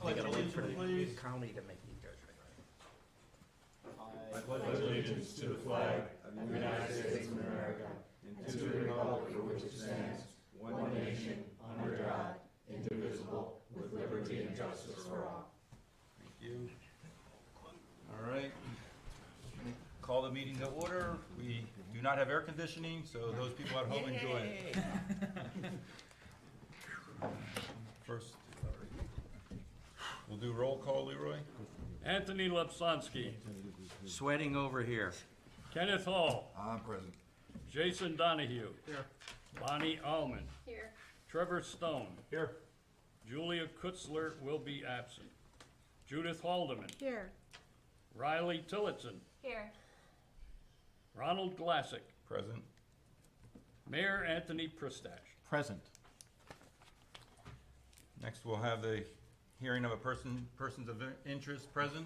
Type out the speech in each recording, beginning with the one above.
You gotta wait for the county to make the judgment, right? I pledge allegiance to the flag of the United States of America and to the republic for which it stands, one nation, under God, indivisible, with liberty and justice for all. Thank you. All right. Call the meeting to order. We do not have air conditioning, so those people at home enjoy it. First, we'll do roll call, Leroy. Anthony Lepsonsky, Sweating over here. Kenneth Hall, I'm present. Jason Donahue. Here. Bonnie Allman. Here. Trevor Stone. Here. Julia Kutzler will be absent. Judith Haldeman. Here. Riley Tillotson. Here. Ronald Glassick. Present. Mayor Anthony Pristash. Present. Next, we'll have the hearing of a persons of interest present.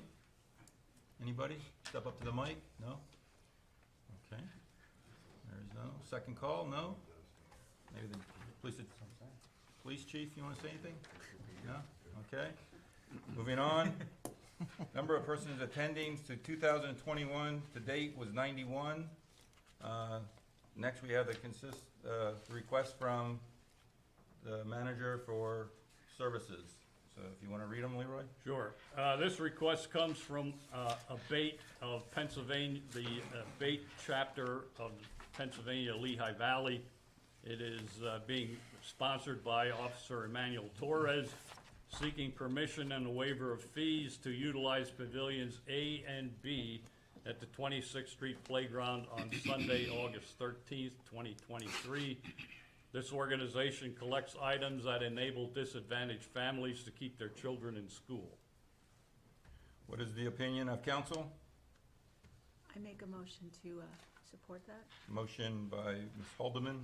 Anybody? Step up to the mic? No? Okay. There's no. Second call? No? Maybe the police chief, you want to say anything? No? Okay. Moving on. Number of persons attending to 2021 to date was 91. Next, we have the request from the manager for services. So if you want to read them, Leroy? Sure. This request comes from A.B.A.T.E. of Pennsylvania, the A.B.A.T.E. chapter of Pennsylvania Lehigh Valley. It is being sponsored by Officer Emmanuel Torres, seeking permission and a waiver of fees to utilize pavilions A and B at the 26th Street Playground on Sunday, August 13th, 2023. This organization collects items that enable disadvantaged families to keep their children in school. What is the opinion of council? I make a motion to support that. Motion by Ms. Haldeman.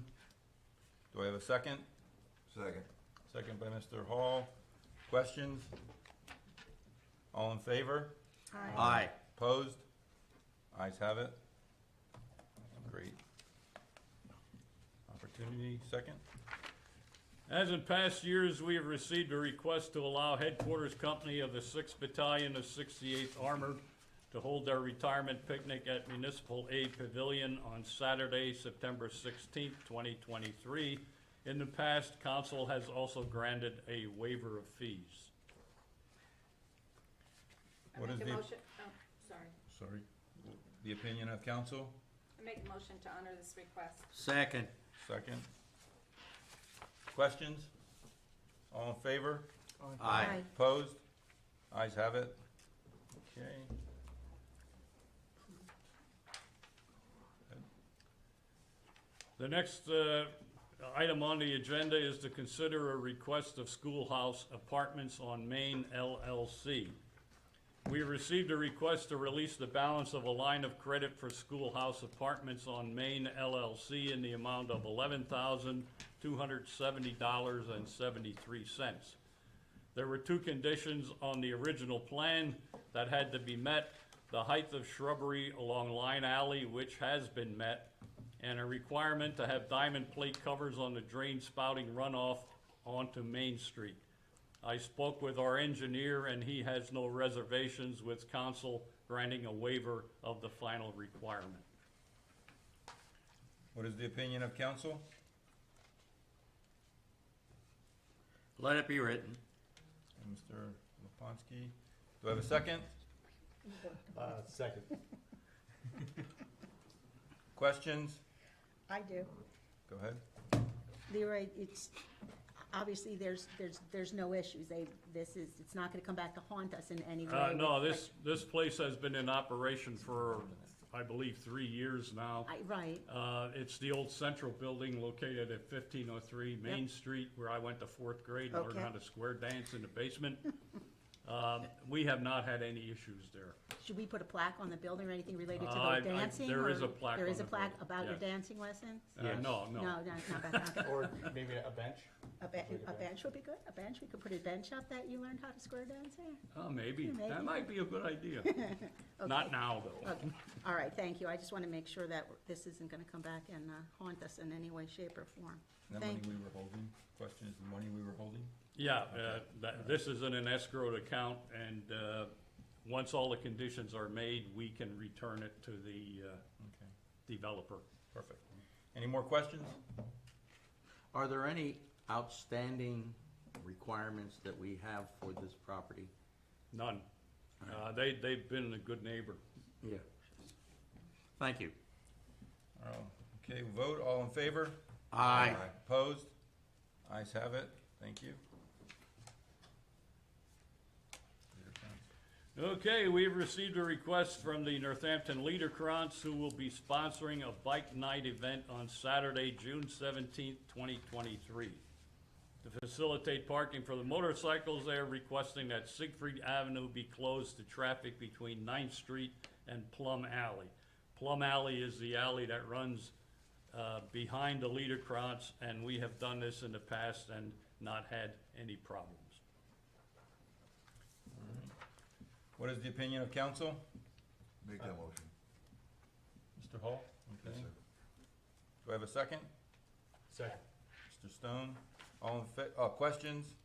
Do I have a second? Second. Second by Mr. Hall. Questions? All in favor? Aye. Opposed? Ayes have it. Great. Opportunity, second? As in past years, we have received a request to allow headquarters company of the 6th Battalion of 68th Armored to hold their retirement picnic at Municipal Aid Pavilion on Saturday, September 16th, 2023. In the past, council has also granted a waiver of fees. What is I make the- a motion, oh, sorry. Sorry. The opinion of council? I make a motion to honor this request. Second. Second. Questions? All in favor? Aye. Opposed? Ayes have it. Okay. The next item on the agenda is to consider a request of Schoolhouse Apartments on Main LLC. We received a request to release the balance of a line of credit for Schoolhouse Apartments on Main LLC in the amount of $11,270.73. There were two conditions on the original plan that had to be met: the height of shrubbery along Line Alley, which has been met, and a requirement to have diamond plate covers on the drain spouting runoff onto Main Street. I spoke with our engineer and he has no reservations with council granting a waiver of the final requirement. What is the opinion of council? Let it be written. And Mr. Leponsky. Do I have a second? Second. Questions? I do. Go ahead. Leroy, it's, obviously, there's no issues. It's not gonna come back to haunt us in any way. No, this place has been in operation for, I believe, 3 years now. Right, It's the old Central Building located at 1503 Main Street, where I went to 4th grade and learned Okay. how to square dance in the basement. We have not had any issues there. should we put a plaque on the building or anything related to I- the dancing? there or- is a plaque There is on a the plaque building, about your yes. dancing lessons? No, No, no. not that. Or maybe a bench? A bench would be good, a bench, we could put a bench up that you learned how to square dance in? Oh, maybe. Yeah, maybe. That might be a good idea. Okay. Not now, though. Okay, all right, thank you. I just want to make sure that this isn't going to come back and haunt us in any way, shape, or form. The money Thank- we were holding. Question is the money we were holding? Yeah, this is in an escrowed account, and once all the conditions are made, we can return it to the Okay, developer. perfect. Any more questions? Are there any outstanding requirements that we have for this property? None. They've been a good neighbor. Yeah. Thank you. Okay, vote, all in favor? Aye. Opposed? Ayes have it, thank you. Okay, we've received a request from the Northampton Liederkrantz, who will be sponsoring a bike night event on Saturday, June 17th, 2023. To facilitate parking for the motorcycles, they are requesting that Siegfried Avenue be closed to traffic between 9th Street and Plum Alley. Plum Alley is the alley that runs behind the Liederkrantz, and we have done this in the past and not had any problems. What is the opinion of council? Make that motion. Mr. Hall? Yes, Okay. sir. Do I have a second? Second. Mr. Stone? All in questions?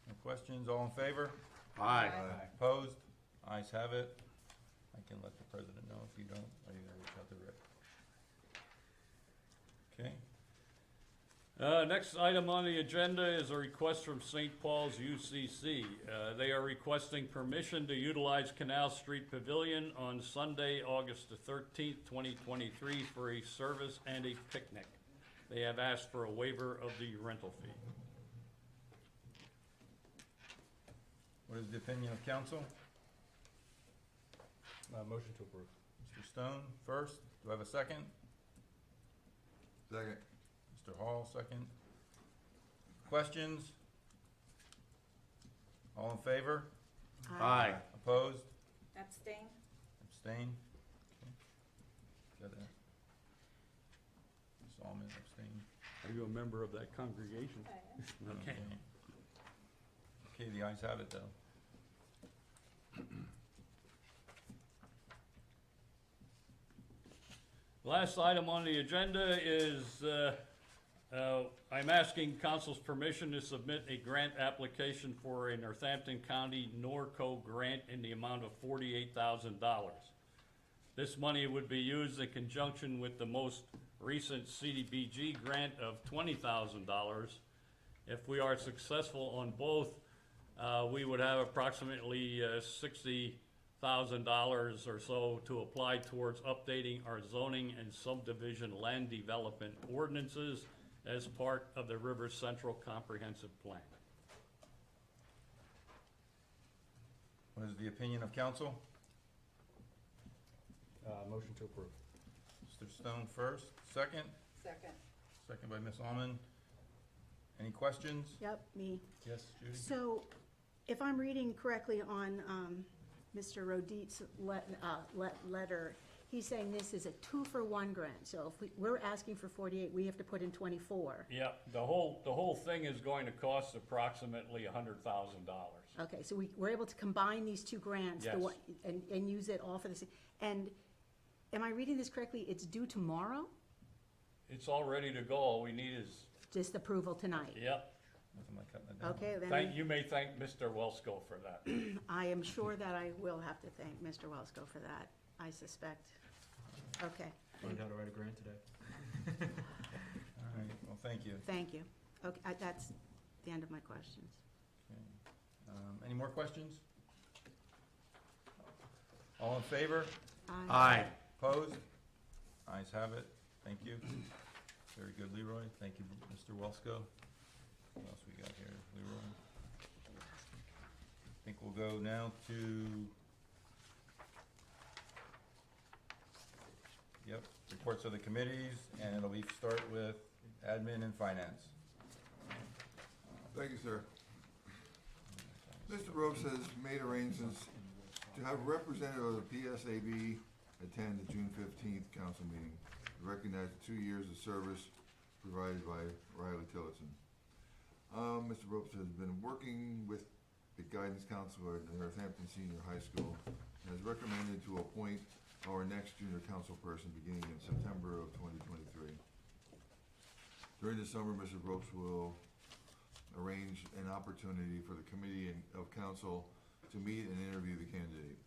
No questions, all in favor? Aye. Opposed? Ayes have it. I can let the president know if you don't, or you gotta reach out to Rick. Okay. Next item on the agenda is a request from St. Paul's UCC. They are requesting permission to utilize Canal Street Pavilion on Sunday, August the 13th, 2023 for a service and a picnic. They have asked for a waiver of the rental fee. What is the opinion of council? Motion to approve. Mr. Stone first. Do I have a second? Second. Mr. Hall, second. Questions? All in favor? Aye. Opposed? Abstain? Abstain? Okay. Got that. Ms. Almond, abstain. Are you a member of that congregation? Okay. Okay, the ayes have it though. Last item on the agenda is, I'm asking council's permission to submit a grant application for a Northampton County NORCO grant in the amount of $48,000. This money would be used in conjunction with the most recent CDBG grant of $20,000. If we are successful on both, we would have approximately $60,000 or so to apply towards updating our zoning and subdivision land development ordinances as part of the River Central Comprehensive Plan. What is the opinion of council? Motion to approve. Mr. Stone first, second. Second. Second by Ms. Almond. Any questions? Yep, me. Yes, Judy? So, if I'm reading correctly on Mr. Rodit's letter, he's saying this is a 2-for-1 grant. So if we're asking for 48, we have to put in 24. Yeah, the whole thing is going to cost approximately $100,000. Okay, so we're able to combine these two grants, Yes. and use it all for this. And am I reading this correctly? It's due tomorrow? It's all ready to go. All we need is, Just approval tonight? yep. Nothing like cutting it down. Okay, then You may thank Mr. Welsko for that. I am sure that I will have to thank Mr. Welsko for that, I suspect. Okay, Learned how to write a grant today. All right, well, thank you. thank you. Okay, that's the end of my questions. Okay. Any more questions? All in favor? Aye. Opposed? Ayes have it. Thank you. Very good, Leroy. Thank you, Mr. Welsko. What else we got here, Leroy? I think we'll go now to, reports of the committees, and it'll start with admin and finance. Thank you, sir. Mr. Ropes has made arrangements to have a representative of the PSAB attend the June 15th council meeting to recognize the 2 years of service provided by Riley Tillotson. Mr. Ropes has been working with the guidance counselor at the Northampton Senior High School and has recommended to appoint our next junior council person beginning in September of 2023. During the summer, Mr. Ropes will arrange an opportunity for the committee of council to meet and interview the candidate.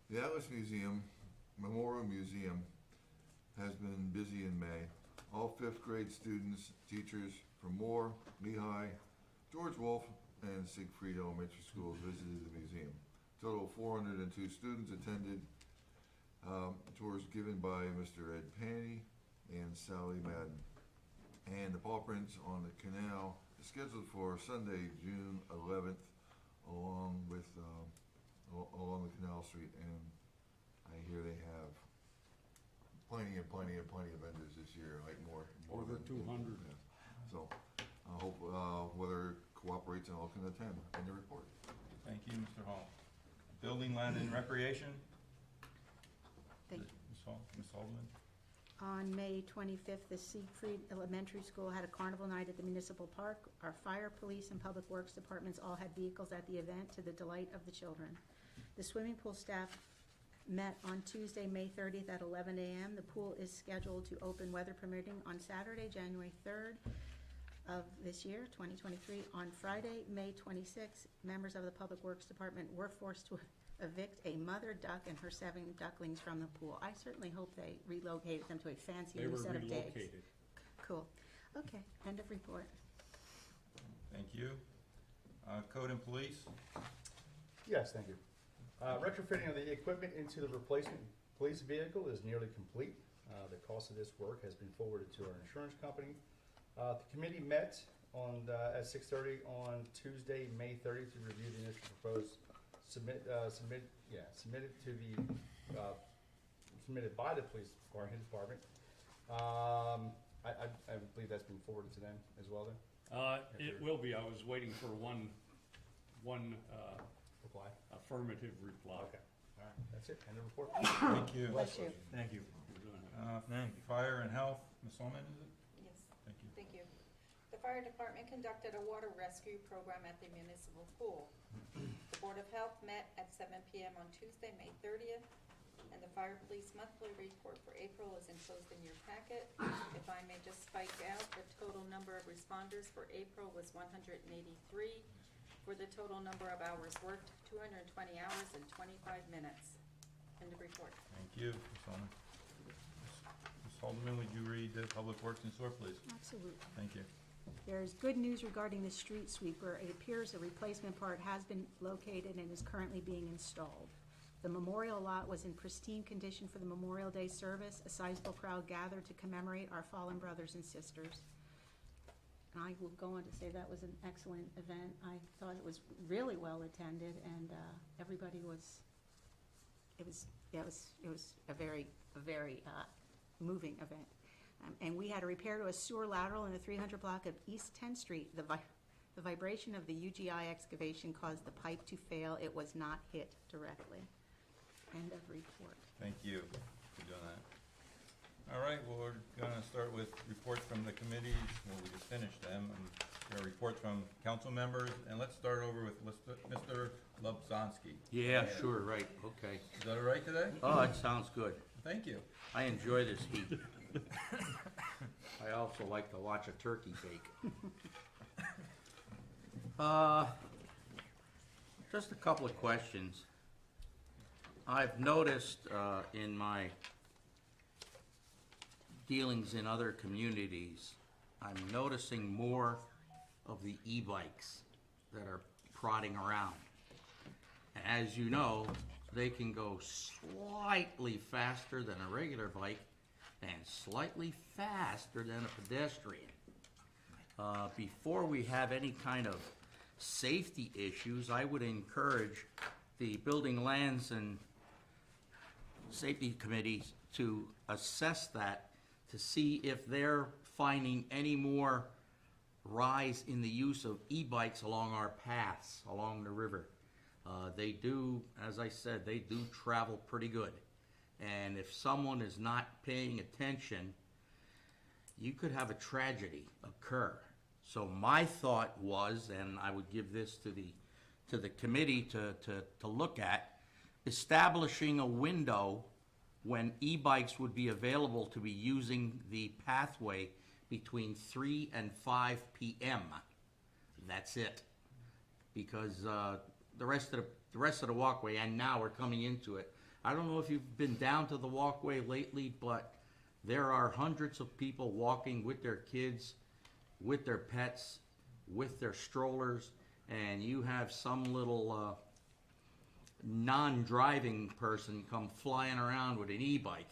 The Atlas Museum, Memorial Museum, has been busy in May. All fifth grade students, teachers from Moore, Lehigh, George Wolfe, and Siegfried Elementary Schools visited the museum. Total of 402 students attended. Tours given by Mr. Ed Panny and Sally Madden. And the paw prints on the canal is scheduled for Sunday, June 11th, along with along the Canal Street. And I hear they have plenty of vendors this year, like more Over than 200. Yeah. So I hope whether cooperates and all can attend. End of report. Thank you, Mr. Hall. Building, Land, and Recreation? Thank you. Ms. Haldeman? On May 25th, the Siegfried Elementary School had a carnival night at the municipal park. Our fire, police, and public works departments all had vehicles at the event to the delight of the children. The swimming pool staff met on Tuesday, May 30th at 11 a.m. The pool is scheduled to open, weather permitting, on Saturday, January 3rd of this year, 2023. On Friday, May 26th, members of the public works department were forced to evict a mother duck and her 7 ducklings from the pool. I certainly hope they relocated them to a fancy They new were set of digs. relocated. Cool. Okay, end of report. Thank you. Code and Police? Yes, thank you. Retrofitting of the equipment into the replacement police vehicle is nearly complete. The cost of this work has been forwarded to our insurance company. The committee met on, at 6:30 on Tuesday, May 30th, to review the initial proposed submitted to the, submitted by the police department. I believe that's been forwarded to them as well then? It will be. I was waiting for one Reply? affirmative reply. Okay, all right, that's it, end of report. Thank you. Bless you. Thank you. Fire and Health, Ms. Solomon, is it? Yes, Thank you. thank you. The fire department conducted a water rescue program at the municipal pool. The Board of Health met at 7 p.m. on Tuesday, May 30th, and the fire police monthly report for April is enclosed in your packet. If I may just spike out, the total number of responders for April was 183. For the total number of hours worked, 220 hours and 25 minutes. End of report. Thank you, Ms. Solomon. Ms. Haldeman, would you read the Public Works and Sewer, please? Absolutely. Thank you. There's good news regarding the street sweeper. It appears a replacement part has been located and is currently being installed. The memorial lot was in pristine condition for the Memorial Day service. A sizable crowd gathered to commemorate our fallen brothers and sisters. And I will go on to say that was an excellent event. I thought it was really well attended, and everybody was. It was a very moving event. And we had a repair to a sewer lateral in the 300 block of East 10th Street. The vibration of the UGI excavation caused the pipe to fail. It was not hit directly. End of report. Thank you for doing that. All right, well, we're gonna start with reports from the committees. Well, we just finished them. There are reports from council members, and let's start over with Mr. Lobzonsky. Yeah, sure, right, okay. Is that all right today? Oh, that sounds good. Thank you. I enjoy this heat. I also like to watch a turkey bake. Just a couple of questions. I've noticed in my dealings in other communities, I'm noticing more of the e-bikes that are prodding around. As you know, they can go slightly faster than a regular bike and slightly faster than a pedestrian. Before we have any kind of safety issues, I would encourage the Building, Lands, and Safety Committees to assess that, to see if they're finding any more rise in the use of e-bikes along our paths, along the river. They do, as I said, they do travel pretty good. And if someone is not paying attention, you could have a tragedy occur. So my thought was, and I would give this to the committee to look at, establishing a window when e-bikes would be available to be using the pathway between 3 and 5 p.m. That's it. Because the rest of the walkway, and now we're coming into it. I don't know if you've been down to the walkway lately, but there are hundreds of people walking with their kids, with their pets, with their strollers, and you have some little non-driving person come flying around with an e-bike.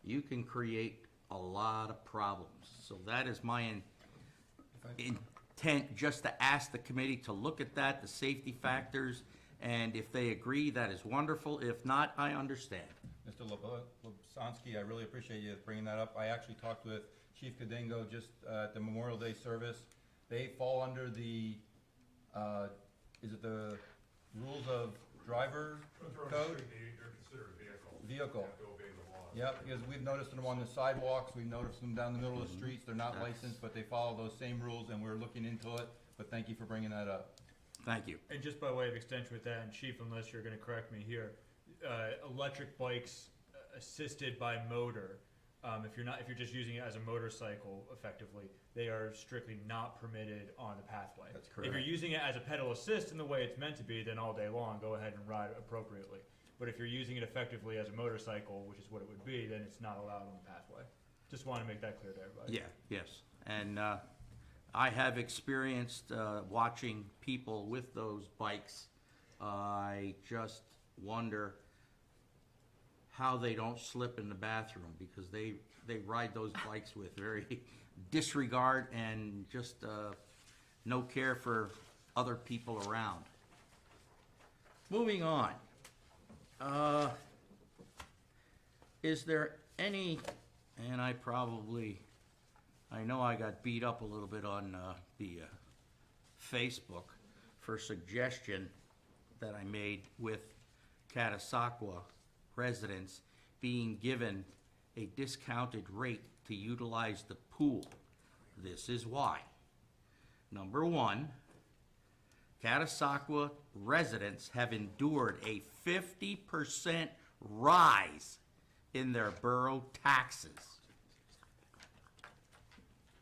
You can create a lot of problems. So that is my intent, just to ask the committee to look at that, the safety factors, and if they agree, that is wonderful. If not, I understand. Mr. Lobosonsky, I really appreciate you bringing that up. I actually talked with Chief Kadingo just at the Memorial Day service. They fall under the, is it the rules of driver code? They're considered a vehicle. Vehicle. They have to obey the laws. Yep, because we've noticed them on the sidewalks, we've noticed them down the middle of the streets, they're not That's- licensed, but they follow those same rules, and we're looking into it, but thank you for bringing that up. Thank you. And just by way of extension with that, and Chief, unless you're gonna correct me here, electric bikes assisted by motor, if you're just using it as a motorcycle effectively, they are strictly not permitted on the pathway. That's If you're correct. using it as a pedal assist in the way it's meant to be, then all day long, go ahead and ride appropriately. But if you're using it effectively as a motorcycle, which is what it would be, then it's not allowed on the pathway. Just wanna make that clear to everybody. Yeah, yes. And I have experienced watching people with those bikes. I just wonder how they don't slip in the bathroom, because they ride those bikes with very disregard and just no care for other people around. Moving on. Is there any, and I know I got beat up a little bit on the Facebook for suggestion that I made with Catasauqua residents being given a discounted rate to utilize the pool. This is why. Number one, Catasauqua residents have endured a 50% rise in their borough taxes.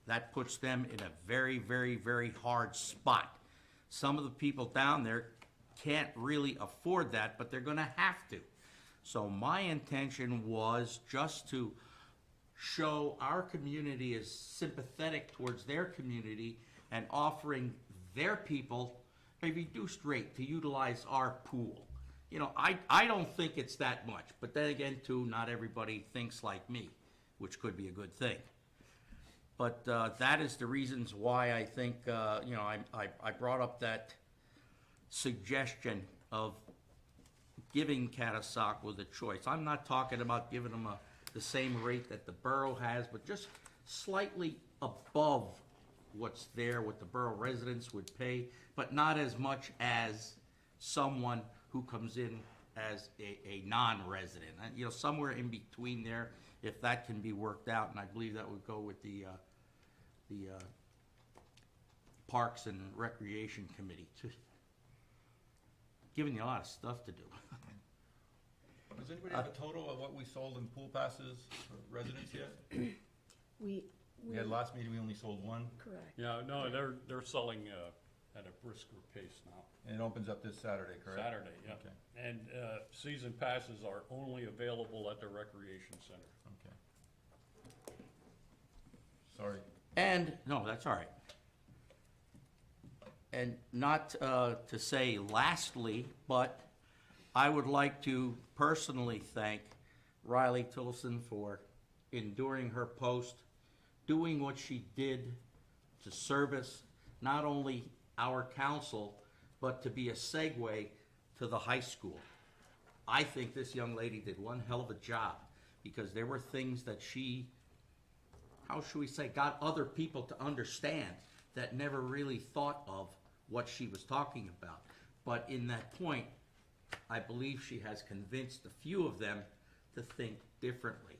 That puts them in a very, very, very hard spot. Some of the people down there can't really afford that, but they're gonna have to. So my intention was just to show our community is sympathetic towards their community and offering their people a reduced rate to utilize our pool. You know, I don't think it's that much, but then again, too, not everybody thinks like me, which could be a good thing. But that is the reasons why I think, you know, I brought up that suggestion of giving Catasauqua the choice. I'm not talking about giving them the same rate that the borough has, but just slightly above what's there, what the borough residents would pay, but not as much as someone who comes in as a non-resident. And, you know, somewhere in between there, if that can be worked out, and I believe that would go with the Parks and Recreation Committee, too. Giving you a lot of stuff to do. Does anybody have a total of what we sold in pool passes for residents yet? We We had last meeting, we only sold one, correct. Yeah, no, they're selling at a brisker pace now. and it opens up this Saturday, correct? Saturday, yeah. Okay, And season passes are only available at the recreation center. okay. Sorry. And, no, that's all right. And not to say lastly, but I would like to personally thank Riley Tillison for enduring her post, doing what she did to service not only our council, but to be a segue to the high school. I think this young lady did one hell of a job, because there were things that she, how should we say, got other people to understand that never really thought of what she was talking about. But in that point, I believe she has convinced a few of them to think differently.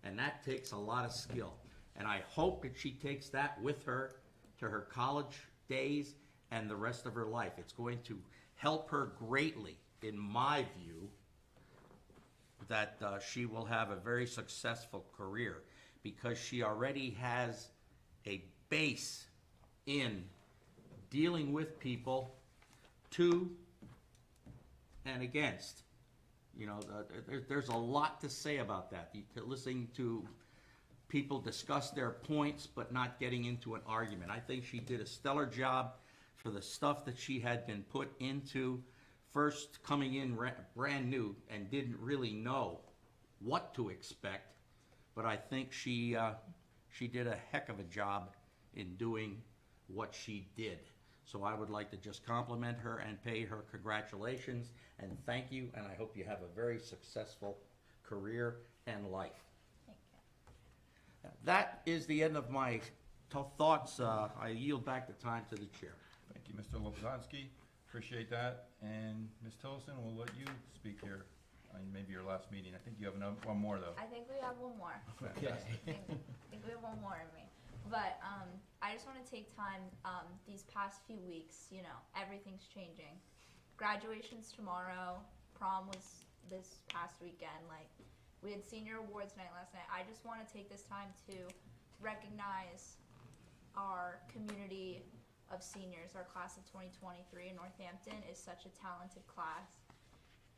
And that takes a lot of skill. And I hope that she takes that with her to her college days and the rest of her life. It's going to help her greatly, in my view, that she will have a very successful career, because she already has a base in dealing with people to and against. You know, there's a lot to say about that. Listening to people discuss their points, but not getting into an argument. I think she did a stellar job for the stuff that she had been put into, first coming in brand new and didn't really know what to expect. But I think she did a heck of a job in doing what she did. So I would like to just compliment her and pay her congratulations and thank you, and I hope you have a very successful career and life. Thank you. That is the end of my thoughts. I yield back the time to the chair. Thank you, Mr. Lobzanski. Appreciate that. And Ms. Tillison, we'll let you speak here on maybe your last meeting. I think you have one more, though. I think we have one more. Okay. I think we have one more in me. But I just want to take time, these past few weeks, you know, everything's changing. Graduation's tomorrow, prom was this past weekend, like, we had senior awards night last night. I just want to take this time to recognize our community of seniors. Our class of 2023 in Northampton is such a talented class,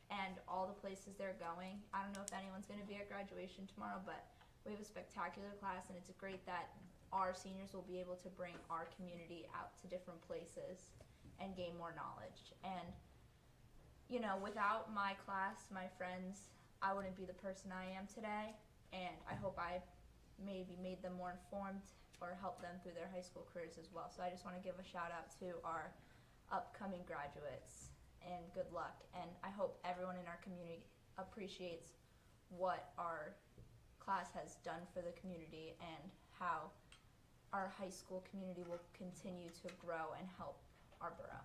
and all the places they're going. I don't know if anyone's going to be at graduation tomorrow, but we have a spectacular class, and it's great that our seniors will be able to bring our community out to different places and gain more knowledge. And, you know, without my class, my friends, I wouldn't be the person I am today, and I hope I maybe made them more informed or helped them through their high school careers as well. So I just want to give a shout out to our upcoming graduates, and good luck. And I hope everyone in our community appreciates what our class has done for the community and how our high school community will continue to grow and help our borough.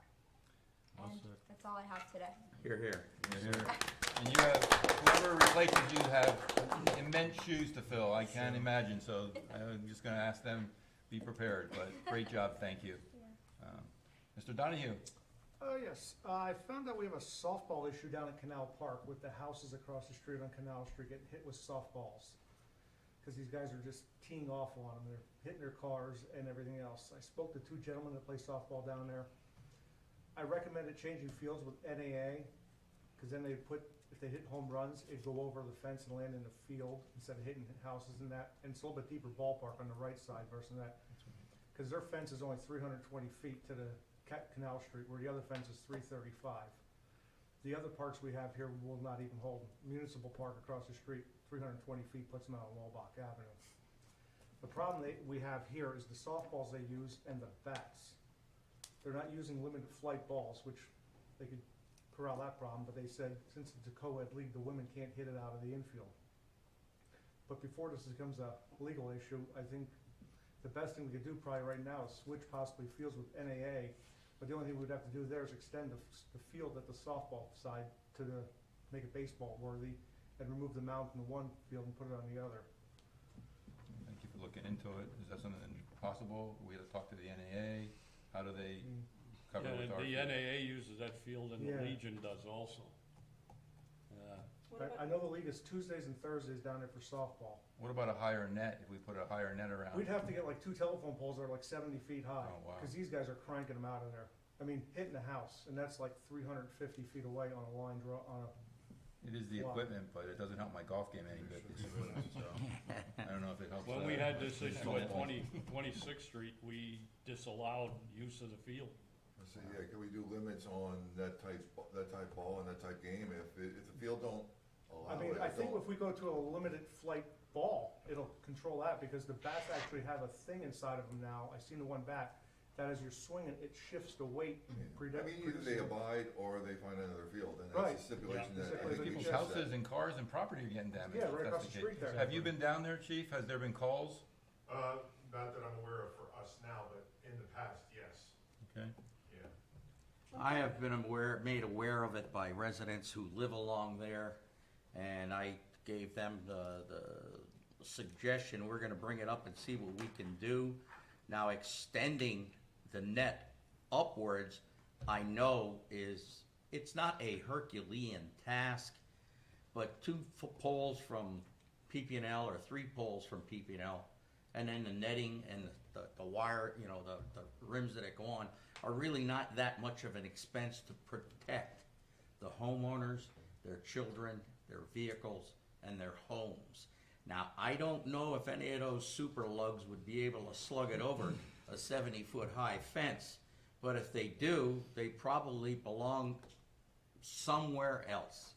Well And said. that's all I have today. Hear, hear. And you have, whoever replaces you have immense shoes to fill, I can't imagine, so I'm just gonna ask them, be prepared, but great job, thank you. Mr. Donahue? Yes, I found out we have a softball issue down at Canal Park with the houses across the street on Canal Street getting hit with softballs. Because these guys are just teeing off on them, they're hitting their cars and everything else. I spoke to two gentlemen that play softball down there. I recommended changing fields with NAA, because then they put, if they hit home runs, it'd go over the fence and land in the field instead of hitting houses and that. And it's a little bit deeper ballpark on the right side versus that. Because their fence is only 320 feet to the Canal Street, where the other fence is 335. The other parks we have here will not even hold. Municipal Park across the street, 320 feet puts them out on Walbach Avenue. The problem we have here is the softballs they use and the bats. They're not using limited flight balls, which they could corral that problem, but they said since it's a co-ed league, the women can't hit it out of the infield. But before this becomes a legal issue, I think the best thing we could do probably right now is switch possibly fields with NAA, but the only thing we'd have to do there is extend the field at the softball side to make it baseball worthy and remove the mound from the one field and put it on the other. Thank you for looking into it. Is that something possible? We have to talk to the NAA? How do they cover it with our The field? NAA uses that field and the Yeah. Legion does also. What about, I know the league is Tuesdays and Thursdays down there for softball. What about a higher net, if we put a higher net around? We'd have to get like 2 telephone poles that are like 70 feet high. Oh, wow. Because these guys are cranking them out of there. I mean, hitting the house, and that's like 350 feet away on a line draw, on a, It is the Wow. equipment, but it doesn't help my golf game any bit, this equipment, so I don't know if it helps. When we had this issue at softball. 26th Street, we disallowed use of the field. I say, yeah, can we do limits on that type ball and that type game? If the field don't allow I mean, it, I think don't- if we go to a limited flight ball, it'll control that, because the bats actually have a thing inside of them now. I seen the one bat, that as you're swinging, it shifts the weight. I mean, either they abide or they find another field, and Right. that's a stipulation Yeah. that I Because think we People's should houses set. and cars and property are getting damaged. Yeah, if right that's across the case. street there. Have you been down there, chief? Has there been calls? Not that I'm aware of for us now, but in the past, yes, Okay. yeah. I have been made aware of it by residents who live along there, and I gave them the suggestion, we're gonna bring it up and see what we can do. Now, extending the net upwards, I know it's not a Herculean task, but 2 poles from PP&L or 3 poles from PP&L, and then the netting and the wire, you know, the rims that it go on are really not that much of an expense to protect the homeowners, their children, their vehicles, and their homes. Now, I don't know if any of those super lugs would be able to slug it over a 70-foot high fence, but if they do, they probably belong somewhere else.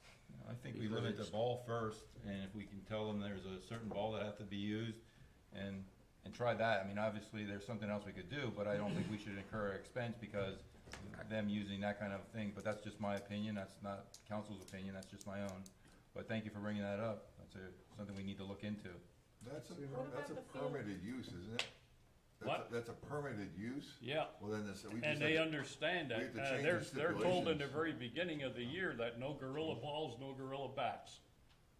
I think we limit the ball first, and if we can tell them there's a certain ball that has to be used, and try that. I mean, obviously, there's something else we could do, but I don't think we should incur expense because them using that kind of thing, but that's just my opinion, that's not council's opinion, that's just my own. But thank you for bringing that up, that's something we need to look into. That's a What about the field? permitted use, isn't it? What? That's a permitted use? Yeah, Well, then this, we just. and they understand we that. have to change the They're told in the stipulations. very beginning of the year that no gorilla balls, no gorilla bats.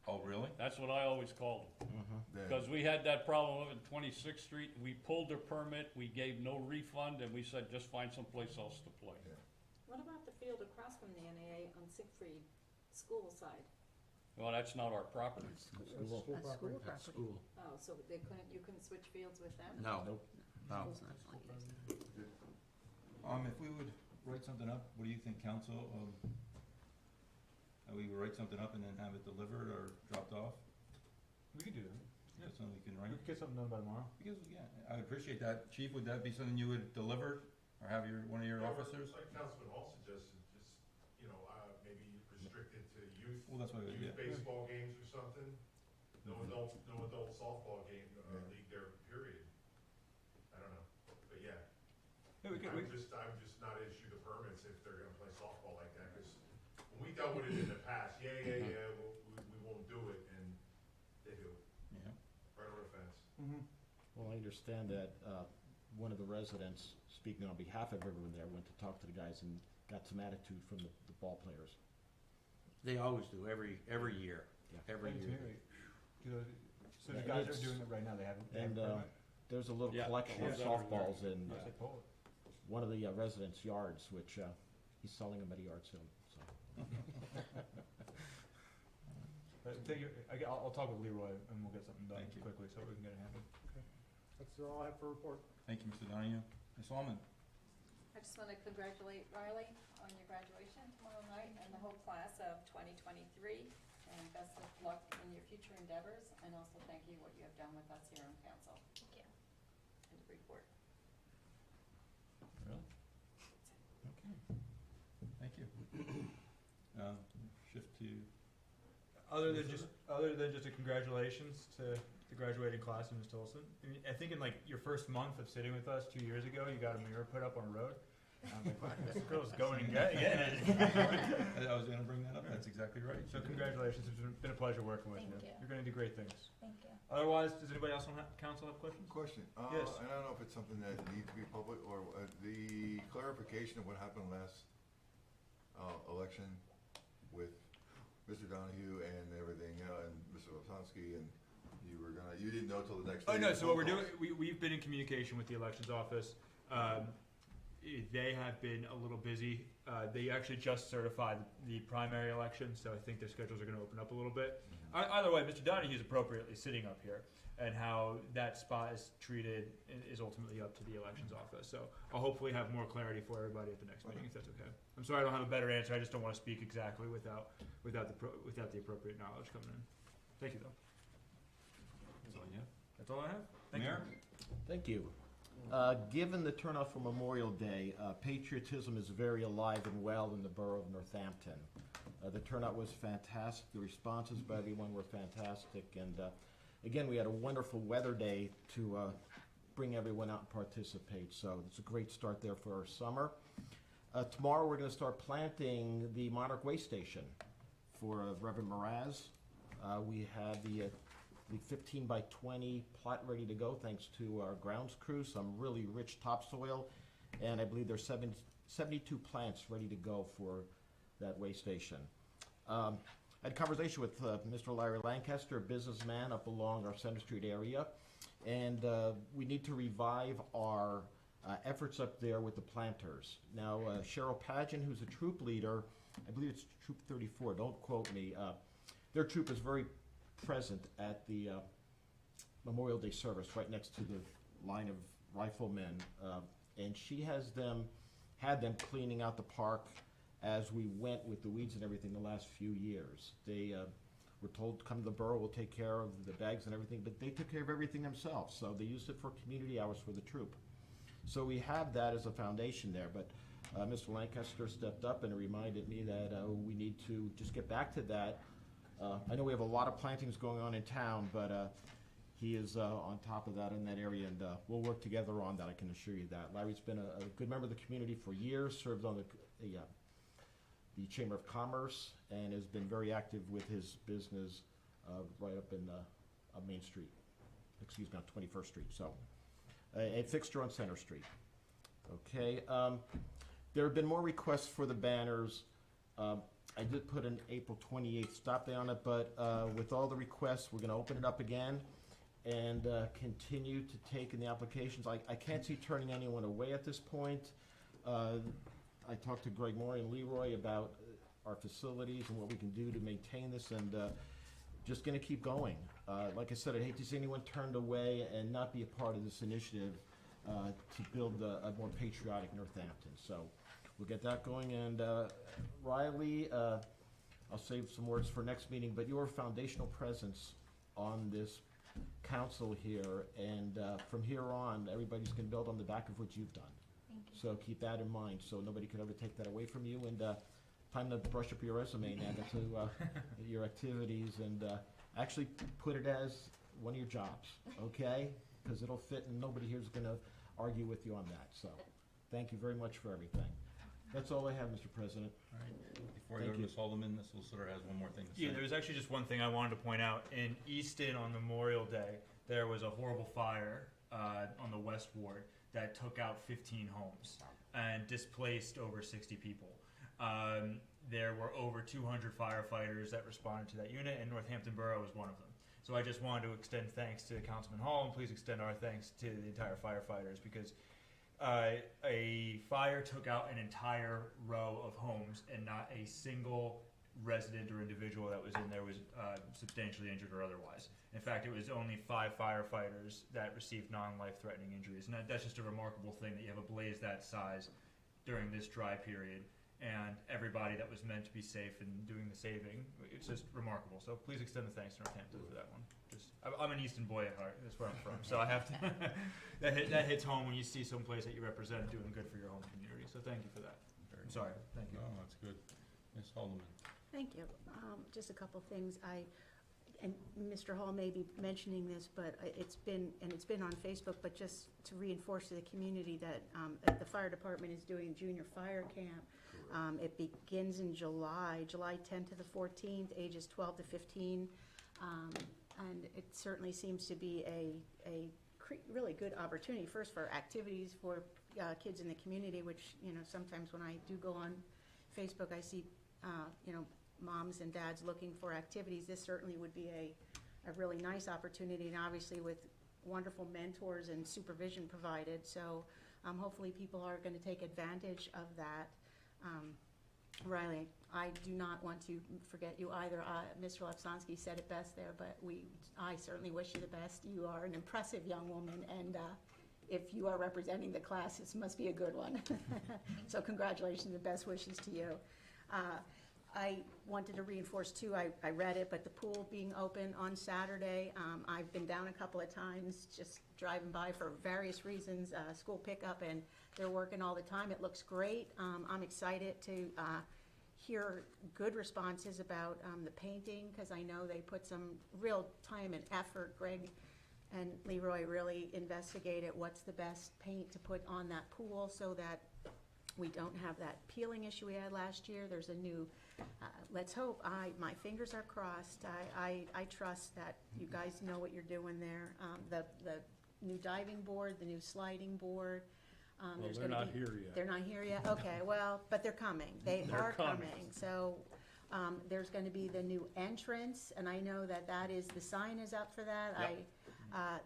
Oh, really? That's what I always called them. Then- Because we had that problem up in 26th Street, we pulled their permit, we gave no refund, and we said, just find someplace else to play. What about the field across from the NAA on Siegfried school side? Well, that's not our property. School That's property. school That's property. school. Oh, so you couldn't switch fields with them? No, no. School's not going to. If we would write something up, what do you think, council? We would write something up and then have it delivered or dropped off? We could do that. That's something we can We write? could get something done by tomorrow. Because, yeah, I appreciate that. Chief, would that be something you would deliver, or have one of your officers? Like Councilman Hall suggested, just, maybe restricted to youth, Well, that's what I would, youth yeah. baseball games or something. No adult softball game, league there, period. I don't know, but yeah. Yeah, we could, I would just not issue the permits if they're gonna play softball like that, cause when we dealt with it in the past, we won't do it, and they do, Yeah. right over the fence. Well, I understand that one of the residents, speaking on behalf of everyone there, went to talk to the guys and got some attitude from the ball players. They always do, every year, Yeah. every year. So the Yeah, guys are it's- doing it right now, they haven't. And there's a little Yeah. collection of Yeah. softballs in I say pull one of the residents' yards, which he's selling them at a yard sale, so. Thank you. I'll talk with Leroy and we'll get something done Thank you. quickly so we can get it happen. That's all I have for report. Thank you, Mr. Donahue. Ms. Almond? I just want to congratulate Riley on your graduation tomorrow night and the whole class of 2023, and best of luck in your future endeavors, and also thank you what you have done with us here on council. Thank you. And report. Really? Okay. Thank you. Shift to, Other than just a congratulations to the graduating class and Ms. Tolson. I think in like your first month of sitting with us 2 years ago, you got a mirror put up on a road. I'm like, wow, this girl's going and getting it. I was gonna bring that up, that's exactly right. So congratulations, it's been a pleasure working with Thank you. you. You're gonna do great things. Thank you. Otherwise, does anybody else on council have questions? Question. Yes. I don't know if it's something that needs to be public, or the clarification of what happened last election with Mr. Donahue and everything, and Mr. Osonsky, and you didn't know till the next day. Oh, no, so what we're Phone doing, we've been in communication with the elections office. They have been a little busy. They actually just certified the primary election, so I think their schedules are gonna open up a little bit. Either way, Mr. Donahue's appropriately sitting up here, and how that spot is treated is ultimately up to the elections office. So I'll hopefully have more clarity for everybody at the next meeting, if that's okay. I'm sorry I don't have a better answer, I just don't wanna speak exactly without the appropriate knowledge coming in. Thank you, though. That's all you have? That's all I have. Thank you. Mayor? Thank you. Given the turnout for Memorial Day, patriotism is very alive and well in the borough of Northampton. The turnout was fantastic, the responses by everyone were fantastic, and again, we had a wonderful weather day to bring everyone out and participate, so it's a great start there for our summer. Tomorrow, we're going to start planting the Monarch Way Station for Reverend Mraz. We have the 15 by 20 plot ready to go thanks to our grounds crew, some really rich topsoil, and I believe there's 72 plants ready to go for that way station. I had a conversation with Mr. Larry Lancaster, a businessman up along our Center Street area, and we need to revive our efforts up there with the planters. Now, Cheryl Pageant, who's a troop leader, I believe it's Troop 34, don't quote me, their troop is very present at the Memorial Day service right next to the line of riflemen, and she has them had them cleaning out the park as we went with the weeds and everything the last few years. They were told to come to the borough, we'll take care of the bags and everything, but they took care of everything themselves, so they used it for community hours for the troop. So we have that as a foundation there, but Mr. Lancaster stepped up and reminded me that we need to just get back to that. I know we have a lot of plantings going on in town, but he is on top of that in that area, and we'll work together on that, I can assure you that. Larry's been a good member of the community for years, served on the Chamber of Commerce, and has been very active with his business right up in Main Street, excuse me, on 21st Street, so. A fixture on Center Street. Okay, there have been more requests for the banners. I did put an April 28th stop date on it, but with all the requests, we're gonna open it up again and continue to take in the applications. I can't see turning anyone away at this point. I talked to Greg Moore and Leroy about our facilities and what we can do to maintain this, and just gonna keep going. Like I said, I'd hate to see anyone turned away and not be a part of this initiative to build a more patriotic Northampton. So we'll get that going, and Riley, I'll save some words for next meeting, but your foundational presence on this council here, and from here on, everybody's gonna build on the back of what you've done. Thank you. So keep that in mind, so nobody could ever take that away from you, and time to brush up your resume now, get to your activities, and actually put it as one of your jobs, okay? Because it'll fit, and nobody here's gonna argue with you on that, so thank you very much for everything. That's all I have, Mr. President. All right, before I go to Ms. Haldeman, the solicitor has one more thing to say. Yeah, there was actually just one thing I wanted to point out. In Easton on Memorial Day, there was a horrible fire on the West Ward that took out 15 homes and displaced over 60 people. There were over 200 firefighters that responded to that unit, and Northampton Borough was one of them. So I just wanted to extend thanks to Councilman Hall, and please extend our thanks to the entire firefighters, because a fire took out an entire row of homes, and not a single resident or individual that was in there was substantially injured or otherwise. In fact, it was only 5 firefighters that received non-life-threatening injuries, and that's just a remarkable thing, that you have a blaze that size during this dry period, and everybody that was meant to be safe and doing the saving. It's just remarkable. So please extend the thanks to Northampton for that one. I'm an Easton boy at heart. That's where I'm from. So I have to. that hits home when you see some place that you represent doing good for your home community. So thank you for that. I'm sorry. Thank you. No, that's good. Ms. Haldeman. Thank you. Just a couple things. And Mr. Hall may be mentioning this, but it's been on Facebook, but just to reinforce to the community that the fire department is doing junior fire camp. It begins in July 10th to the 14th, ages 12 to 15. And it certainly seems to be a really good opportunity, first for activities for kids in the community, which, sometimes when I do go on Facebook, I see, moms and dads looking for activities. This certainly would be a really nice opportunity, and obviously with wonderful mentors and supervision provided. So hopefully people are going to take advantage of that. Riley, I do not want to forget you either. Mr. Lepsonsky said it best there, but I certainly wish you the best. You are an impressive young woman, and if you are representing the class, this must be a good one. So congratulations and best wishes to you. I wanted to reinforce too, I read it, but the pool being open on Saturday, I've been down a couple of times just driving by for various reasons, school pickup, and they're working all the time. It looks great. I'm excited to hear good responses about the painting, because I know they put some real time and effort. Greg and Leroy really investigated what's the best paint to put on that pool so that we don't have that peeling issue we had last year. There's a new, let's hope, my fingers are crossed. I trust that you guys know what you're doing there. The new diving board, the new sliding board. Well, they're not here yet. They're not here yet? Okay, well, but they're coming. They're coming. So there's going to be the new entrance, and I know that the sign is up for that. Yep.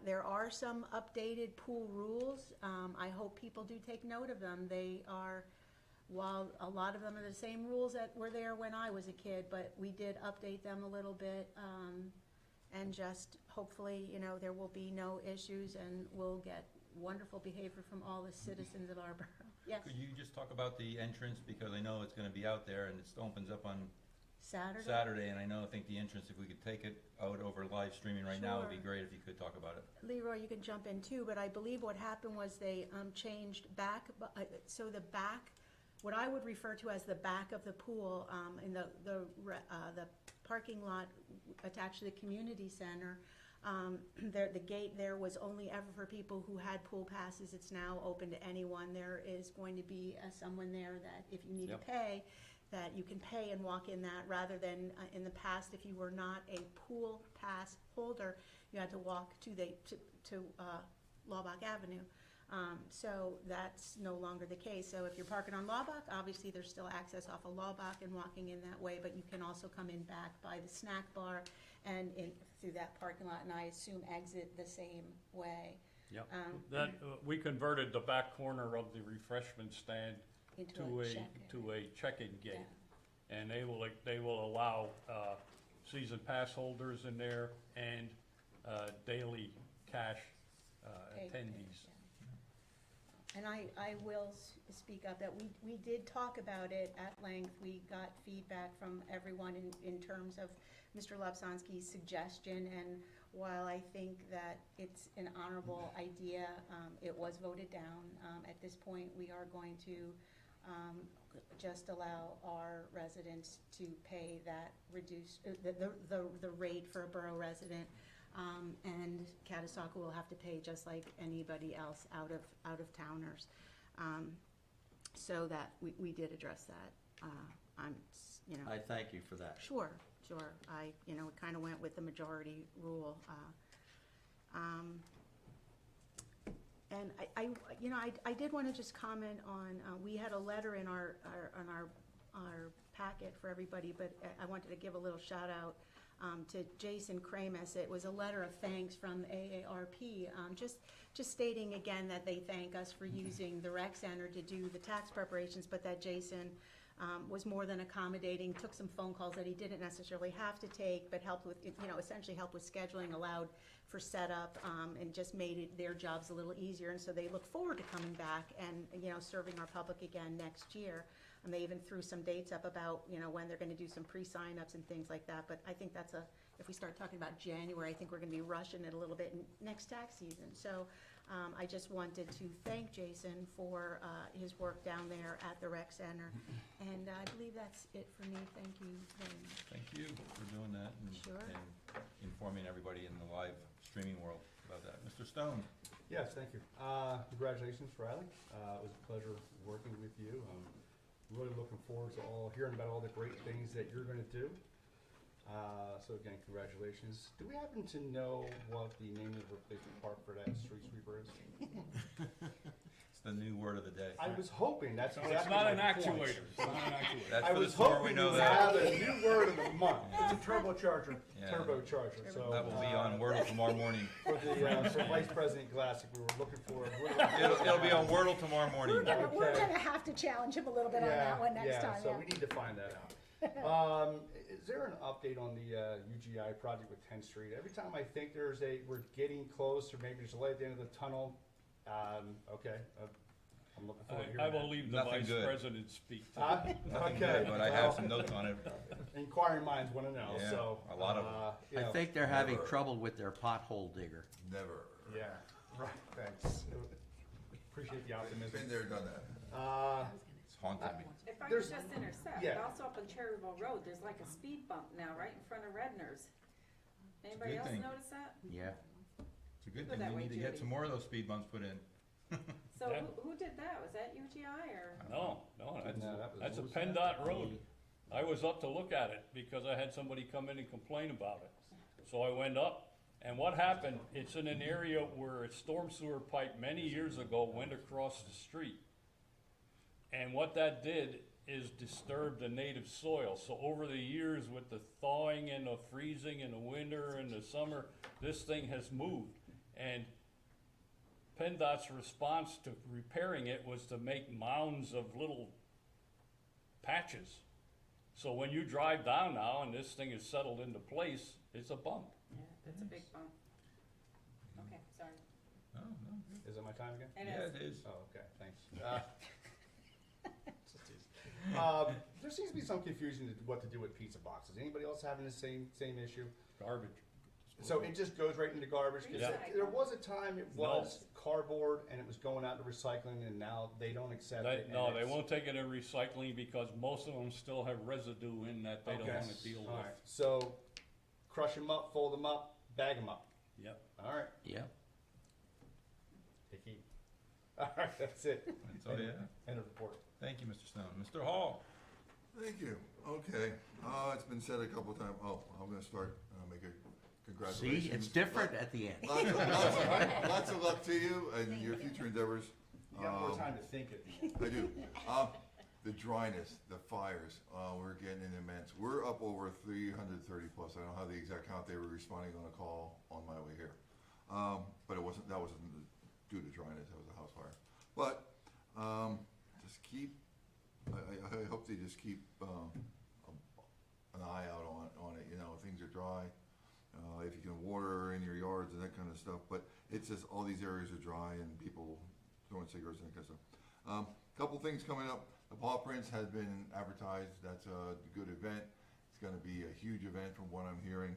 There are some updated pool rules. I hope people do take note of them. They are, while a lot of them are the same rules that were there when I was a kid, but we did update them a little bit, and just hopefully, there will be no issues, and we'll get wonderful behavior from all the citizens of our borough. Yes. Could you just talk about the entrance, because I know it's gonna be out there and it opens up on Saturday? and I think the entrance, if we could take it out over live streaming right now, would be Sure. great if you could talk about it. Leroy, you can jump in too, but I believe what happened was they changed back, so the back, what I would refer to as the back of the pool, in the parking lot attached to the community center, the gate there was only ever for people who had pool passes. It's now open to anyone. There is going to be someone there that if you need to Yep. pay, that you can pay and walk in that, rather than in the past, if you were not a pool pass holder, you had to walk to Laubach Avenue. So that's no longer the case. So if you're parking on Laubach, obviously there's still access off of Laubach and walking in that way, but you can also come in back by the snack bar and in through that parking lot, and I assume exit the same way. Yep. We converted the back corner of the refreshment stand Into to a a, check-in. to a check-in gate. Yeah. And they will allow, season pass holders in there and, daily cash, attendees. And I will speak up that we did talk about it at length. We got feedback from everyone in terms of Mr. Lapsonsky's suggestion, and while I think that it's an honorable idea, it was voted down. At this point, we are going to just allow our residents to pay that reduced, the rate for a borough resident. And Catasauqua will have to pay just like anybody else out of towners. So that we did address that. I thank you for that. Sure. We kind of went with the majority rule. And I did want to just comment on, we had a letter in our packet for everybody, but I wanted to give a little shout out to Jason Kramus. It was a letter of thanks from AARP, just stating again that they thank us for using the rec center to do the tax preparations, but that Jason was more than accommodating, took some phone calls that he didn't necessarily have to take, but helped with, essentially helped with scheduling, allowed for setup, and just made their jobs a little easier. And so they look forward to coming back and, serving our public again next year. And they even threw some dates up about, when they're gonna do some pre-sign-ups and things like that. But I think that's if we start talking about January, I think we're gonna be rushing it a little bit in next tax season. So I just wanted to thank Jason for his work down there at the rec center. And I believe that's it for me. Thank you very much. Thank you for doing that and, Sure. and informing everybody in the live streaming world about that. Mr. Stone? Yes, thank you. Congratulations, Riley. It was a pleasure working with you. I'm really looking forward to hearing about all the great things that you're gonna do. So again, congratulations. Do we happen to know what the name of the replacement part for that street sweeper is? It's the new word of the day. I was hoping that's So exactly it's not an my point. actuator. It's not an actuator. That's I for the was store, we hoping know to that. have a new word of the month. It's a turbocharger. Yeah. Turbocharger. So That will be on Wordle tomorrow morning. for the for Vice President Glassick, we were looking for. It'll be on Wordle tomorrow morning. We're Okay. gonna have to challenge him a little bit on that one next time. So we need to find that out. Is there an update on the UGI project with 10th Street? Every time I think we're getting close, or maybe there's a light at the end of the tunnel. Okay, I'm looking forward to hearing I will that. leave the Nothing vice good. president speak. Nothing Okay. good, but I have some notes on it. Inquiring minds want to know, Yeah, so. a lot of them. I think they're having trouble with their pothole digger. Never. Yeah, right, thanks. Appreciate the optimism. Been there, done that. It's haunted me. If I could There's- just intercept, yeah. also up on Cherryville Road, there's like a speed bump now, right in front of Redner's. Anybody good else thing. notice that? Yeah. It's a good Go thing. that We way, need to get Judy. some more of those speed bumps put in. So Yeah. who did that? Was that UGI or? No, No, that was- that's a what was PennDOT road. I was up to look at it because I had somebody come in and complain about it. So I went up, and what happened, it's in an area where a storm sewer pipe many years ago went across the street. And what that did is disturb the native soil. So over the years with the thawing and the freezing in the winter and the summer, this thing has moved. And PennDOT's response to repairing it was to make mounds of little patches. So when you drive down now and this thing is settled into place, it's a bump. Yeah, that's a big bump. Okay, sorry. Oh, no, good. Is it my time again? It Yeah, is. it is. Oh, okay, thanks. There seems to be some confusion to what to do with pizza boxes. Anybody else having the same issue? Garbage. So it just goes right into garbage? 'Cause Yeah. there was a time it was cardboard and it was going out to recycling, and now they don't accept it. and No, they it's- won't take it in recycling because most of them still have residue in that they don't Okay. wanna deal All with. right. So crush them up, fold them up, bag them up. Yep. All right. Yeah. Hickey. All right, that's it. That's all you have. End of report. Thank you, Mr. Stone. Mr. Hall? Thank you. Okay, it's been said a couple times. Oh, I'm gonna start, make a congratulations. See, it's different at the end. Lots of luck to you and your future endeavors. You got more time to think at the end. I do. The dryness, the fires, we're getting an immense. We're up over 330 plus. I don't have the exact count. They were responding on a call on my way here. But that wasn't due to dryness. That was a house fire. But just keep. I hope they just keep an eye out on it. You know, things are dry. If you can water in your yards and that kind of stuff. But it's just all these areas are dry and people throwing cigarettes and that kind of stuff. Couple things coming up. The Paw Prints has been advertised. That's a good event. It's going to be a huge event from what I'm hearing.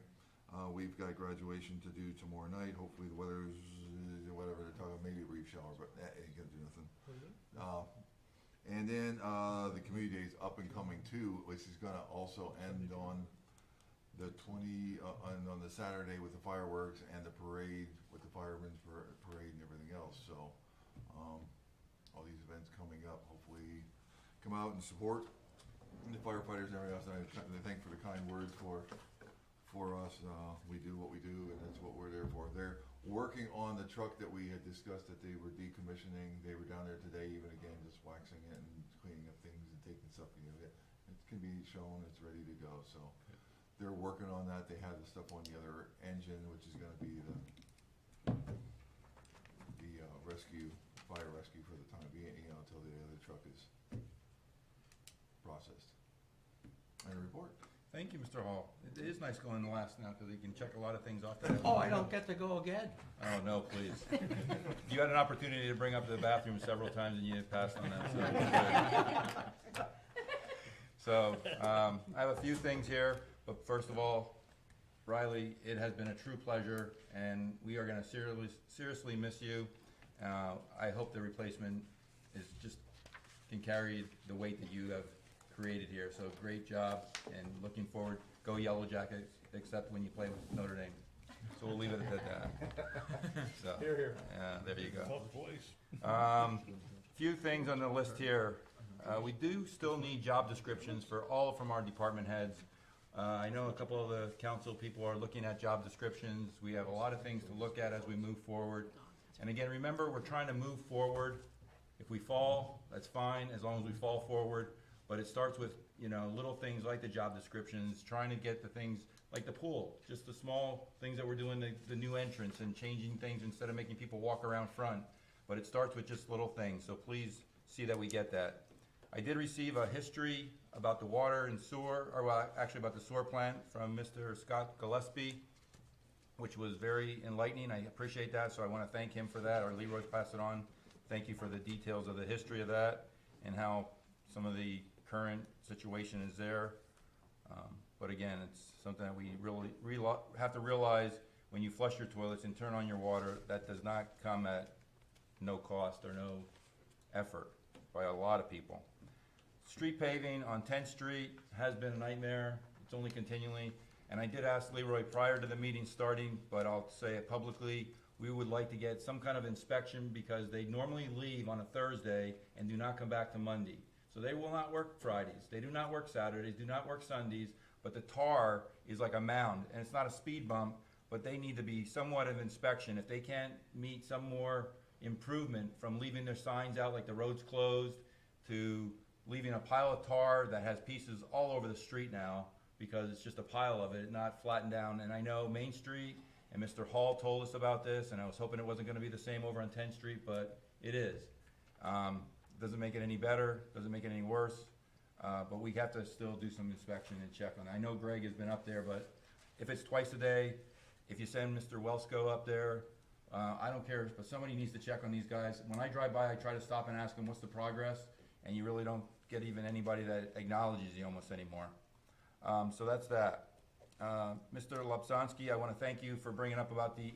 We've got graduation to do tomorrow night. Hopefully the weather's whatever they're talking. Maybe a brief shower, but that ain't gonna do nothing. And then the community day is up and coming too, which is gonna also end on the on the Saturday with the fireworks and the parade with the firemen's parade and everything else. So all these events coming up, hopefully come out and support the firefighters and everything else. And I thank for the kind words for us. We do what we do, and that's what we're there for. They're working on the truck that we had discussed that they were decommissioning. They were down there today, even again, just waxing it and cleaning up things and taking stuff. It can be shown, it's ready to go. So they're working on that. They have the stuff on the other engine, which is going to be the fire rescue for the time being, until the other truck is processed. And a report. Thank you, Mr. Hall. It is nice going last now because you can check a lot of things off there. Oh, I don't get to go again. Oh, no, please. You had an opportunity to bring up the bathroom several times and you passed on that. So, I have a few things here, but first of all, Riley, it has been a true pleasure and we are going to seriously miss you. I hope the replacement can carry the weight that you have created here. So great job and looking forward. Go Yellow Jackets, except when you play with Notre Dame. So we'll leave it at that. So, Here, here. yeah, there you go. Tough place. Few things on the list here. We do still need job descriptions from our department heads. I know a couple of the council people are looking at job descriptions. We have a lot of things to look at as we move forward. And again, remember, we're trying to move forward. If we fall, that's fine, as long as we fall forward. But it starts with, little things like the job descriptions, trying to get the things like the pool, just the small things that we're doing, the new entrance and changing things instead of making people walk around front. But it starts with just little things, so please see that we get that. I did receive a history about the water and sewer, actually about the sewer plant from Mr. Scott Gillespie, which was very enlightening. I appreciate that, so I want to thank him for that. Our Leroy's passed it on. Thank you for the details of the history of that and how some of the current situation is there. But again, it's something that we really have to realize when you flush your toilets and turn on your water, that does not come at no cost or no effort by a lot of people. Street paving on 10th Street has been a nightmare. It's only continually. And I did ask Leroy prior to the meeting starting, but I'll say it publicly, we would like to get some kind of inspection because they normally leave on a Thursday and do not come back to Monday. So they will not work Fridays, they do not work Saturdays, do not work Sundays, but the tar is like a mound, and it's not a speed bump, but they need to be somewhat of inspection. If they can't meet some more improvement from leaving their signs out like the road's closed to leaving a pile of tar that has pieces all over the street now because it's just a pile of it, not flattened down. And I know Main Street and Mr. Hall told us about this, and I was hoping it wasn't gonna be the same over on 10th Street, but it is. Doesn't make it any better, doesn't make it any worse, but we have to still do some inspection and check on it. I know Greg has been up there, but if it's twice a day, if you send Mr. Welsko up there, I don't care, but somebody needs to check on these guys. When I drive by, I try to stop and ask them what's the progress, and you really don't get even anybody that acknowledges you almost anymore. So that's that. Mr. Lobsonski, I want to thank you for bringing up about the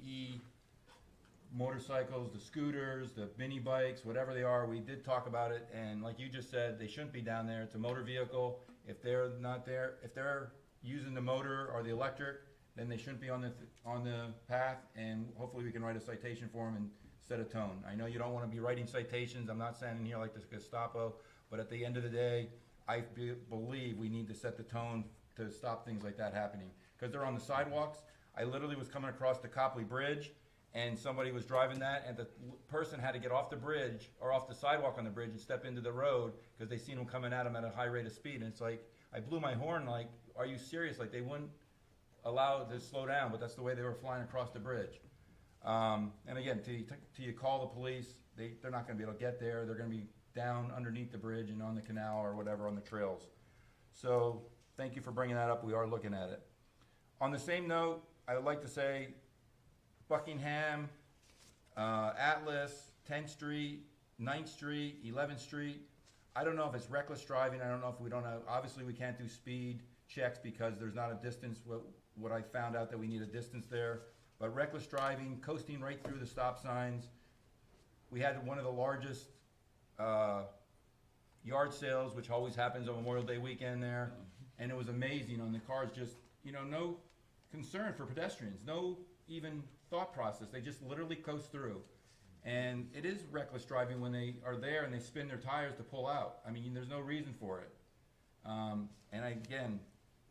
motorcycles, the scooters, the mini bikes, whatever they are. We did talk about it, and like you just said, they shouldn't be down there. It's a motor vehicle. If they're not there, if they're using the motor or the electric, then they shouldn't be on the path, and hopefully we can write a citation for them and set a tone. I know you don't want to be writing citations. I'm not standing here like the Gestapo, but at the end of the day, I believe we need to set the tone to stop things like that happening. Because they're on the sidewalks. I literally was coming across the Copley Bridge, and somebody was driving that, and the person had to get off the bridge, or off the sidewalk on the bridge, and step into the road, because they seen them coming at them at a high rate of speed. And it's like, I blew my horn like, are you serious? Like, they wouldn't allow it to slow down, but that's the way they were flying across the bridge. And again, till you call the police, they're not gonna be able to get there. They're gonna be down underneath the bridge and on the canal or whatever on the trails. So, thank you for bringing that up. We are looking at it. On the same note, I would like to say Buckingham, Atlas, 10th Street, 9th Street, 11th Street. I don't know if it's reckless driving. I don't know if we don't have, obviously we can't do speed checks because there's not a distance. What I found out that we need a distance there. But reckless driving, coasting right through the stop signs. We had one of the largest yard sales, which always happens on Memorial Day weekend there. And it was amazing on the cars, just, no concern for pedestrians, no even thought process. They just literally coast through. And it is reckless driving when they are there and they spin their tires to pull out. I mean, there's no reason for it. And again,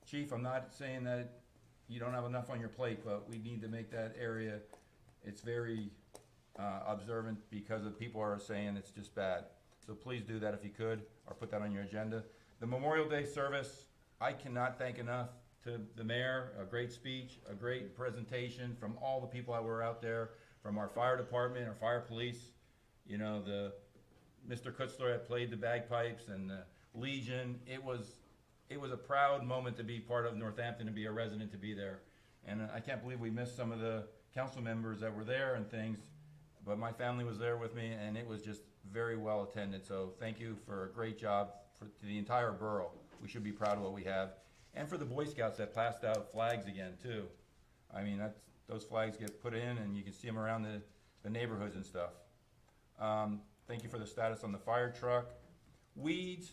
Chief, I'm not saying that you don't have enough on your plate, but we need to make that area, it's very observant because the people are saying it's just bad. So please do that if you could, or put that on your agenda. The Memorial Day service, I cannot thank enough to the mayor, a great speech, a great presentation from all the people that were out there, from our fire department, our fire police, the Mr. Kutzler had played the bagpipes and the Legion. It was a proud moment to be part of Northampton and be a resident to be there. And I can't believe we missed some of the council members that were there and things, but my family was there with me and it was just very well attended. So thank you for a great job to the entire borough. We should be proud of what we have. And for the Boy Scouts that passed out flags again too. I mean, those flags get put in and you can see them around the neighborhoods and stuff. Thank you for the status on the fire truck. Weeds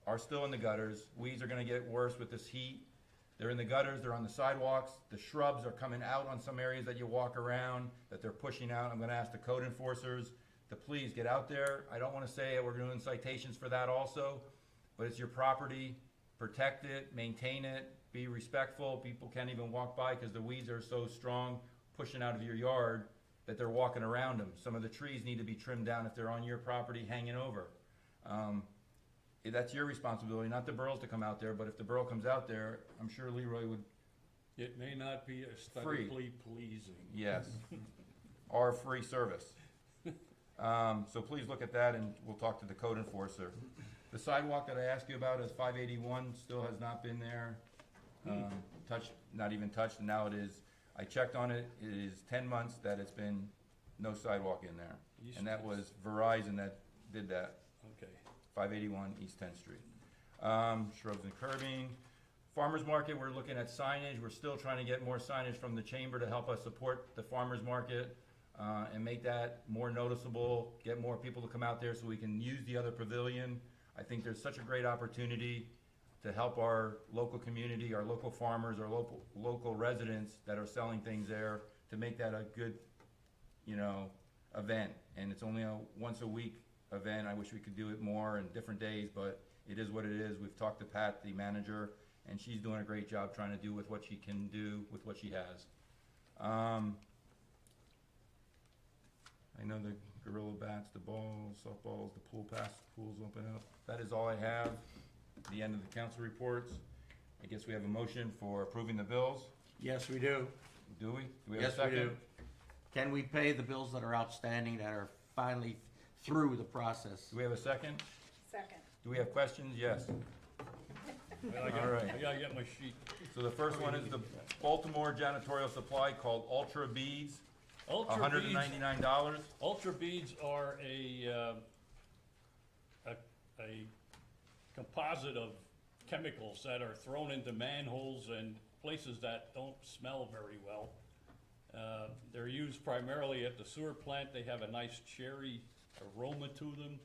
are still in the gutters. Weeds are gonna get worse with this heat. They're in the gutters, they're on the sidewalks. The shrubs are coming out on some areas that you walk around, that they're pushing out. I'm gonna ask the code enforcers to please get out there. I don't wanna say we're doing citations for that also, but it's your property. Protect it, maintain it, be respectful. People can't even walk by because the weeds are so strong pushing out of your yard that they're walking around them. Some of the trees need to be trimmed down if they're on your property hanging over. That's your responsibility, not the borough's to come out there, but if the borough comes out there, I'm sure Leroy would. It may not be aesthetically pleasing. Yes, or free service. So please look at that and we'll talk to the code enforcer. The sidewalk that I asked you about is 581, still has not been there, touched, not even touched, and now it is. I checked on it, it is 10 months that it's been no sidewalk in there. And that was Verizon that did that. Okay. 581 East 10th Street. Shrubs and curbing. Farmers market, we're looking at signage. We're still trying to get more signage from the chamber to help us support the farmers market and make that more noticeable, get more people to come out there so we can use the other pavilion. I think there's such a great opportunity to help our local community, our local farmers, our local residents that are selling things there, to make that a good, event. And it's only a once a week event. I wish we could do it more and different days, but it is what it is. We've talked to Pat, the manager, and she's doing a great job trying to do with what she can do with what she has. I know the gorilla bats, the balls, softballs, the pools open up. That is all I have. The end of the council reports. I guess we have a motion for approving the bills. Yes, we do. Do we? Do we have a Yes, we second? do. Can we pay the bills that are outstanding, that are finally through the process? Do we have a second? Second. Do we have questions? Yes. All right. I gotta get my sheet. So the first one is the Baltimore janitorial supply called Ultra Beads, Ultra beads. $199. Ultra beads are a composite of chemicals that are thrown into manholes and places that don't smell very well. They're used primarily at the sewer plant. They have a nice cherry aroma to them.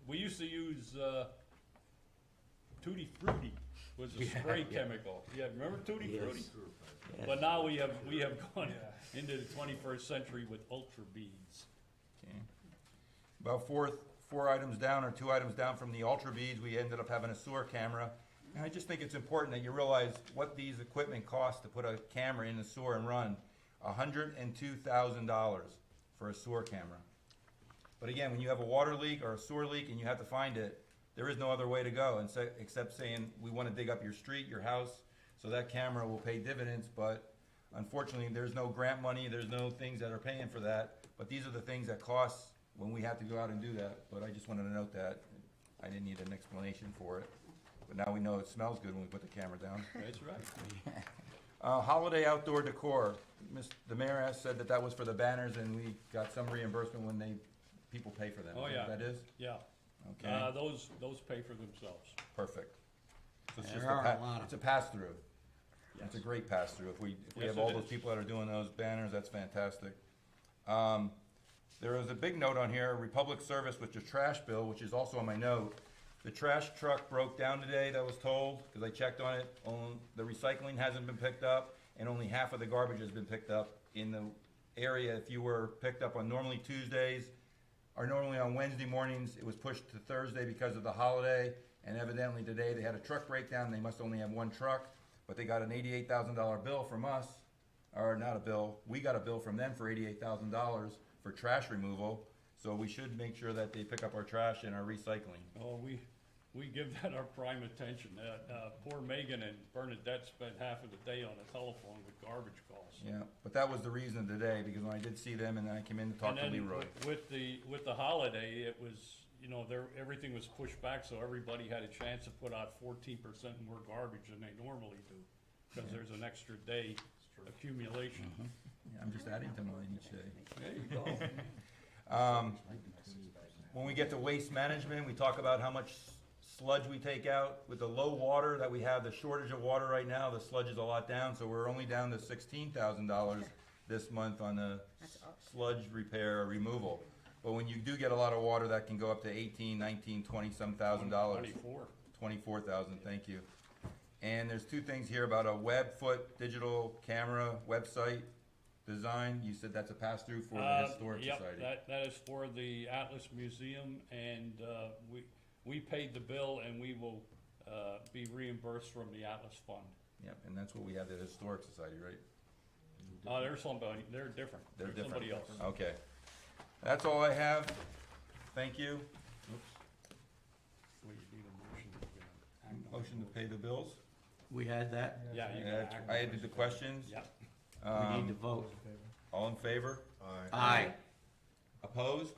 We used to use Tutti Frutti was a spray chemical. Yeah, remember Tutti Frutti? But now we have gone into the 21st century with ultra beads. Okay. About four items down, or 2 items down from the ultra beads, we ended up having a sewer camera. And I just think it's important that you realize what these equipment cost to put a camera in the sewer and run. $102,000 for a sewer camera. But again, when you have a water leak or a sewer leak and you have to find it, there is no other way to go except saying, we want to dig up your street, your house, so that camera will pay dividends. But unfortunately, there's no grant money, there's no things that are paying for that. But these are the things that cost when we have to go out and do that. But I just wanted to note that. I didn't need an explanation for it. But now we know it smells good when we put the camera down. That's right. Holiday outdoor decor. The mayor has said that was for the banners, and we got some reimbursement when people pay for them. Oh, Is yeah. that what that is? Yeah. Okay, Those pay for themselves. perfect. So it's There just are a lot of- it's a pass-through. It's a Yes. great pass-through. If we Yes, have it all those is. people that are doing those banners, that's fantastic. There was a big note on here, Republic Service with your trash bill, which is also on my note. The trash truck broke down today, that was told, because I checked on it. The recycling hasn't been picked up, and only half of the garbage has been picked up in the area. If you were picked up on normally Tuesdays, or normally on Wednesday mornings, it was pushed to Thursday because of the holiday, and evidently today they had a truck breakdown. They must only have one truck, but they got an $88,000 bill from us, or not a bill, we got a bill from them for $88,000 for trash removal. So we should make sure that they pick up our trash and our recycling. Oh, we give that our prime attention. Poor Megan and Bernadette spent half of the day on the telephone with garbage calls. Yeah, but that was the reason today, because when I did see them and then I came in to talk to And then Leroy. with the holiday, it was, everything was pushed back, so everybody had a chance to put out 14% more garbage than they normally do, because there's an extra day accumulation. Yeah, I'm just adding to mine each day. There you go. When we get to waste management, we talk about how much sludge we take out. With the low water that we have, the shortage of water right now, the sludge is a lot down, so we're only down to $16,000 this month on the sludge repair or removal. But when you do get a lot of water, that can go up to 18, 19, 20-some thousand dollars. 24,000, thank you. And there's 2 things here about a Webfoot digital camera website design. You said that's a pass-through for the Historic Society. Yep, that is for the Atlas Museum, and we paid the bill, and we will be reimbursed from the Atlas Fund. Yep, and that's what we have, the Historic Society, right? There's somebody, they're different. They're There's different. somebody else. Okay. That's all I have. Thank you. We need a motion to act on Motion to pay the bills. We had that. Yeah, you gotta act I on added it. the questions. Yep. We need to vote. All in favor? Aye. Opposed?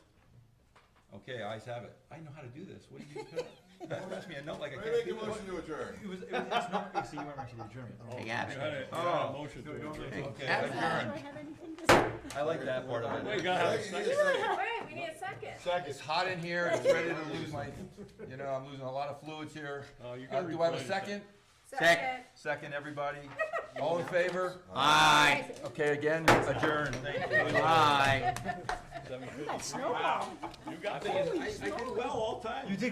Okay, ayes have it. I know how to do this. What do you do? Pass me a note like I May I can't make do a it. motion to adjourn? It's not, see, you weren't actually adjourned. Hey, You absent. had a Oh. motion to adjourn. Okay, Absent. Do adjourned. I have anything to say? I like that part of We it. gotta have a Second, second. Wait, we need a second. It's hot in here. It's ready to lose my, I'm losing a lot of fluids here. You can Do I have a replenish second? Second. Second, everybody. All in favor? Aye. Okay, again, adjourned. Thank you. Aye. that. Snowball. You got I did well all time. You did